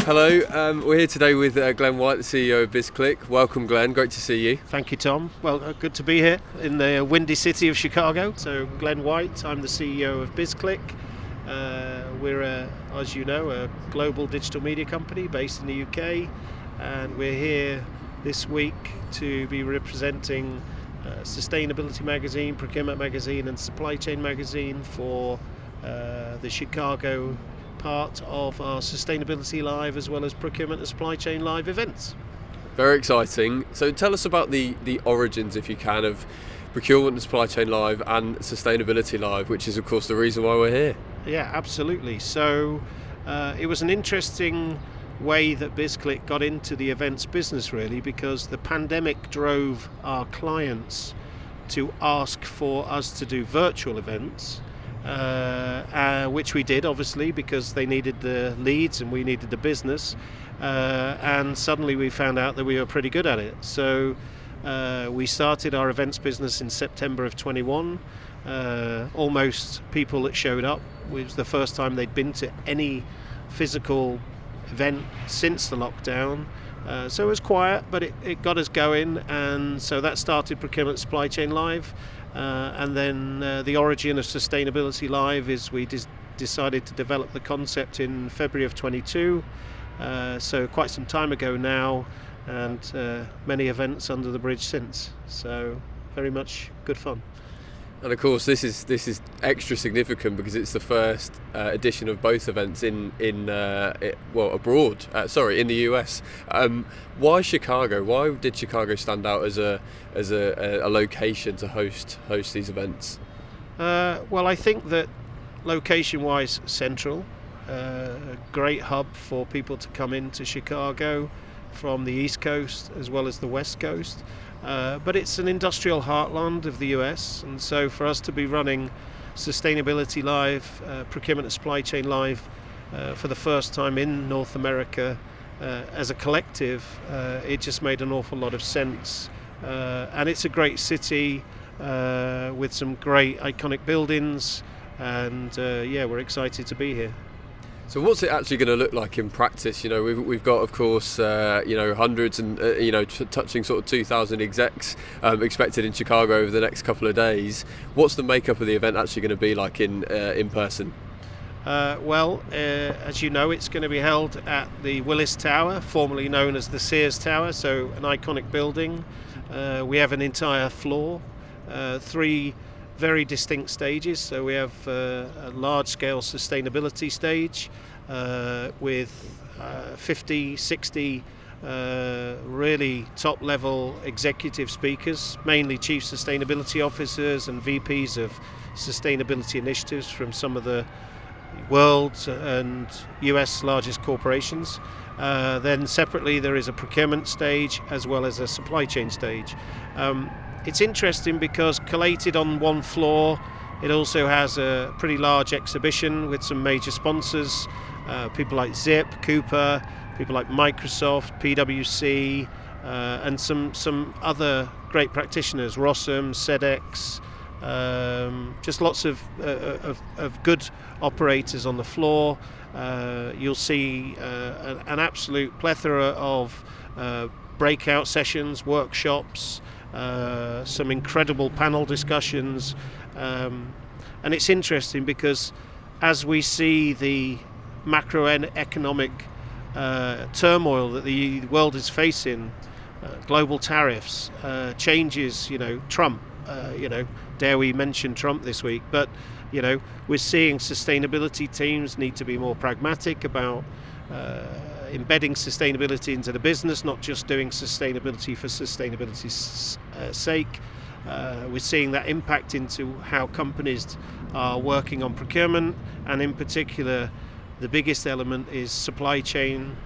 Hello, we're here today with Glen, the CEO of BizClik. Welcome, Glen. Great to see you. Thank you, Tom. Well, good to be here in the windy city of Chicago. So, Glen White, I'm the CEO of BizClik. We're, as you know, a global digital media company based in the UK, and we're here this week to be representing Sustainability Magazine, Procurement Magazine, and Supply Chain Magazine for the Chicago part of our Sustainability Live as well as Procurement and Supply Chain Live events. Very exciting. So tell us about the origins, if you can, of Procurement and Supply Chain Live and Sustainability Live, which is of course the reason why we're here. Yeah, absolutely. So it was an interesting way that BizClik got into the events business, really, because the pandemic drove our clients to ask for us to do virtual events, which we did, obviously, because they needed the leads and we needed the business, and suddenly we found out that we were pretty good at it. So we started our events business in September of 21. Almost people that showed up, it was the first time they'd been to any physical event since the lockdown. So it was quiet, but it got us going, and so that started Procurement Supply Chain Live. And then the origin of Sustainability Live is we decided to develop the concept in February of 22, so quite some time ago now, and many events under the bridge since. So very much good fun. And of course, this is extra significant because it's the first edition of both events abroad. In the US. Why Chicago? Why did Chicago stand out as a location to host these events? Well, I think that location-wise, central, a great hub for people to come into Chicago from the East Coast as well as the West Coast. But it's an industrial heartland of the US, and so for us to be running Sustainability Live, Procurement and Supply Chain Live for the first time in North America as a collective, it just made an awful lot of sense. And it's a great city with some great iconic buildings, and we're excited to be here. So what's it actually going to look like in practice? You know, we've got, of course, hundreds and touching sort of 2,000 execs expected in Chicago over the next couple of days. What's the makeup of the event actually going to be like in person? As you know, it's going to be held at the Willis Tower, formerly known as the Sears Tower, so an iconic building. We have an entire floor, 3 very distinct stages. So we have a large-scale sustainability stage with 50, 60 really top-level executive speakers, mainly chief sustainability officers and VPs of sustainability initiatives from some of the world's and US largest corporations. Then separately there is a procurement stage as well as a supply chain stage. It's interesting because collated on one floor, it also has a pretty large exhibition with some major sponsors, people like Zip, Cooper, people like Microsoft, PwC, and some other great practitioners, Rossum, SEDEX, just lots of good operators on the floor. You'll see an absolute plethora of breakout sessions, workshops, some incredible panel discussions, and it's interesting because as we see the macroeconomic turmoil that the world is facing, global tariffs, changes, Trump, dare we mention Trump this week, but we're seeing sustainability teams need to be more pragmatic about embedding sustainability into the business, not just doing sustainability for sustainability's sake. We're seeing that impact into how companies are working on procurement, and in particular the biggest element is supply chain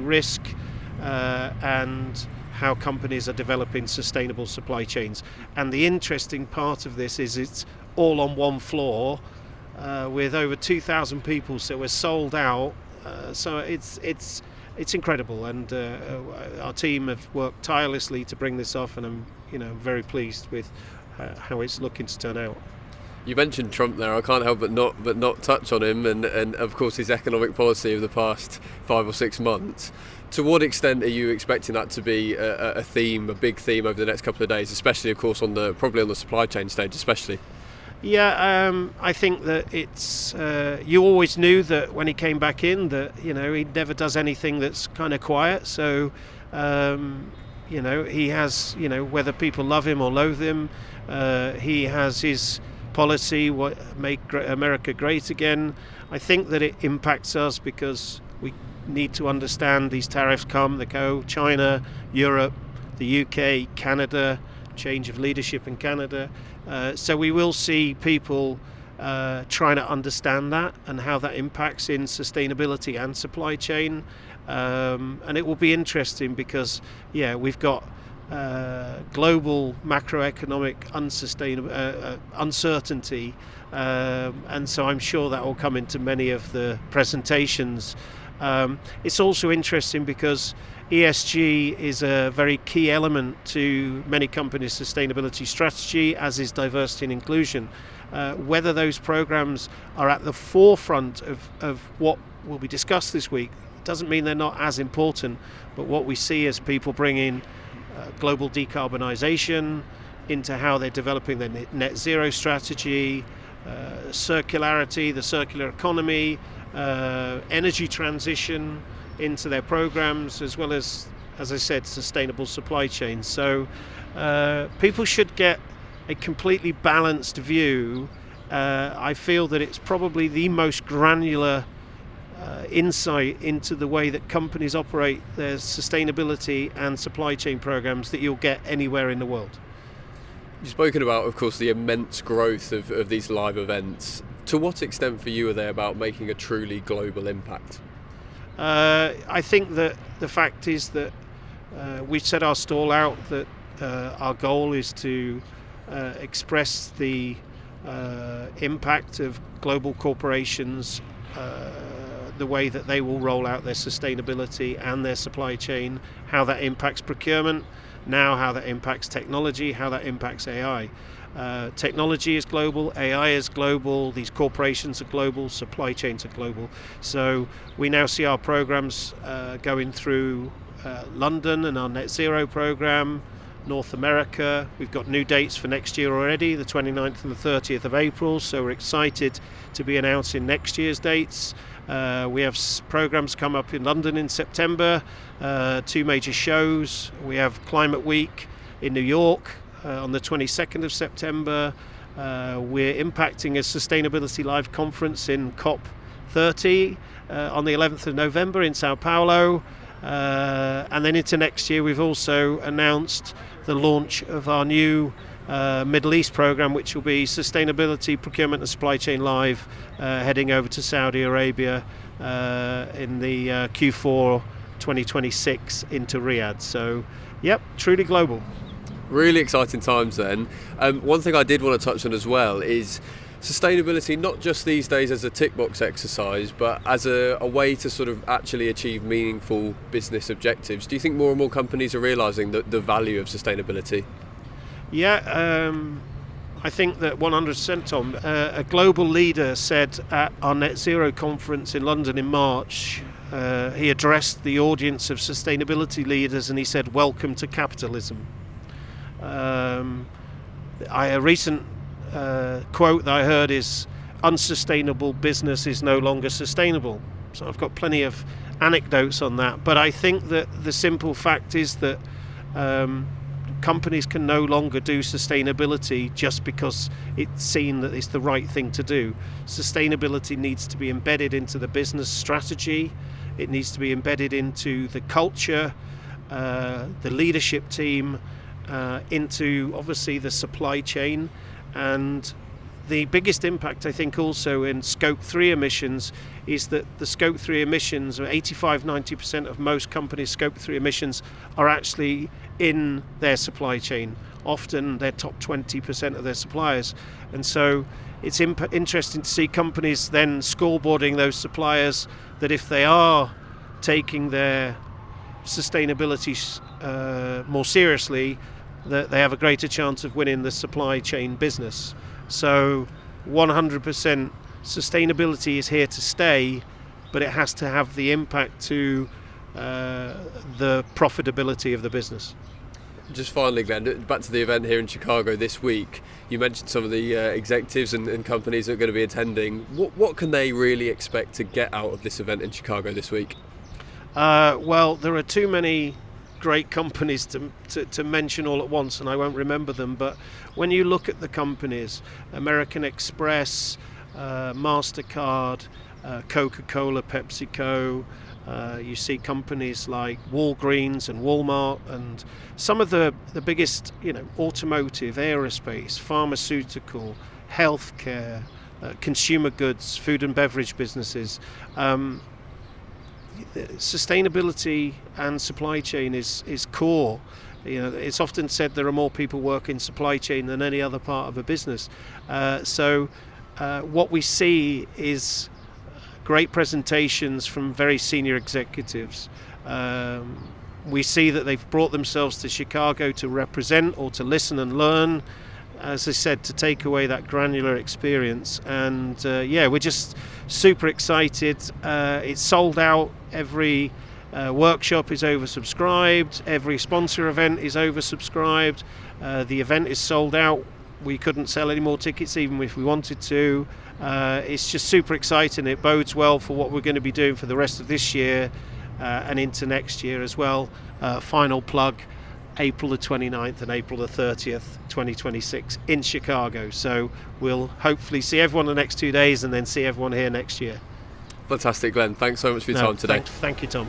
risk, and how companies are developing sustainable supply chains. And the interesting part of this is it's all on one floor with over 2,000 people, so we're sold out. So it's incredible, and our team have worked tirelessly to bring this off, and I'm very pleased with how it's looking to turn out. You mentioned Trump there. I can't help but not touch on him, and of course his economic policy of the past 5 or 6 months. To what extent are you expecting that to be a theme, a big theme over the next couple of days, especially, of course, probably on the supply chain stage, especially? Yeah, I think that it's. You always knew that when he came back in, that he never does anything that's kind of quiet. So, he has, whether people love him or loathe him, he has his policy, make America great again. I think that it impacts us because we need to understand these tariffs come, they go. China, Europe, the UK, Canada, change of leadership in Canada. So we will see people trying to understand that and how that impacts in sustainability and supply chain. And it will be interesting because, we've got global macroeconomic uncertainty. And so I'm sure that will come into many of the presentations. It's also interesting because ESG is a very key element to many companies' sustainability strategy, as is diversity and inclusion. Whether those programs are at the forefront of what will be discussed this week doesn't mean they're not as important, but what we see as people bringing global decarbonisation into how they're developing their net zero strategy, circularity, the circular economy, energy transition into their programs, as well as I said, sustainable supply chains. So people should get a completely balanced view. I feel that it's probably the most granular insight into the way that companies operate their sustainability and supply chain programs that you'll get anywhere in the world. You've spoken about, of course, the immense growth of these live events. To what extent for you are they about making a truly global impact? I think that the fact is that we've set our stall out that our goal is to express the impact of global corporations, the way that they will roll out their sustainability and their supply chain, how that impacts procurement, now how that impacts technology, how that impacts AI. Technology is global, AI is global, these corporations are global, supply chains are global. So we now see our programs going through London and our net zero program, North America. We've got new dates for next year already, the 29th and the 30th of April, so we're excited to be announcing next year's dates. We have programs come up in London in September, 2 major shows. We have Climate Week in New York on the 22nd of September. We're impacting a Sustainability Live conference in COP30 on the 11th of November in Sao Paulo. And then into next year, we've also announced the launch of our new Middle East program, which will be Sustainability, Procurement and Supply Chain Live, heading over to Saudi Arabia in the Q4 2026 into Riyadh. So, yep, truly global. Really exciting times then. One thing I did want to touch on as well is sustainability, not just these days as a tick box exercise, but as a way to sort of actually achieve meaningful business objectives. Do you think more and more companies are realising the value of sustainability? Yeah, I think that 100%, Tom. A global leader said at our Net Zero conference in London in March, he addressed the audience of sustainability leaders and he said, "Welcome to capitalism." A recent quote that I heard is, "Unsustainable business is no longer sustainable." So I've got plenty of anecdotes on that, but I think that the simple fact is that companies can no longer do sustainability just because it's seen that it's the right thing to do. Sustainability needs to be embedded into the business strategy. It needs to be embedded into the culture, the leadership team, into obviously the supply chain. And the biggest impact, I think, also in Scope 3 emissions is that the Scope 3 emissions, 85-90% of most companies' Scope 3 emissions are actually in their supply chain, often their top 20% of their suppliers. And so it's interesting to see companies then scoreboarding those suppliers that if they are taking their sustainability more seriously, that they have a greater chance of winning the supply chain business. So 100% sustainability is here to stay, but it has to have the impact to the profitability of the business. Just finally, Glenn, back to the event here in Chicago this week. You mentioned some of the executives and companies that are going to be attending. What can they really expect to get out of this event in Chicago this week? Well, there are too many great companies to mention all at once, and I won't remember them, but when you look at the companies, American Express, MasterCard, Coca-Cola, PepsiCo, you see companies like Walgreens and Walmart, and some of the biggest, automotive, aerospace, pharmaceutical, healthcare, consumer goods, food and beverage businesses. Sustainability and supply chain is core. It's often said there are more people work in supply chain than any other part of a business. So what we see is great presentations from very senior executives. We see that they've brought themselves to Chicago to represent or to listen and learn, as I said, to take away that granular experience. And we're just super excited. It's sold out. Every workshop is oversubscribed. Every sponsor event is oversubscribed. The event is sold out. We couldn't sell any more tickets even if we wanted to. It's just super exciting. It bodes well for what we're going to be doing for the rest of this year and into next year as well. Final plug, April the 29th and April the 30th, 2026 in Chicago. So we'll hopefully see everyone the next 2 days and then see everyone here next year. Fantastic, Glenn. Thanks so much for your time today. Thank you, Tom.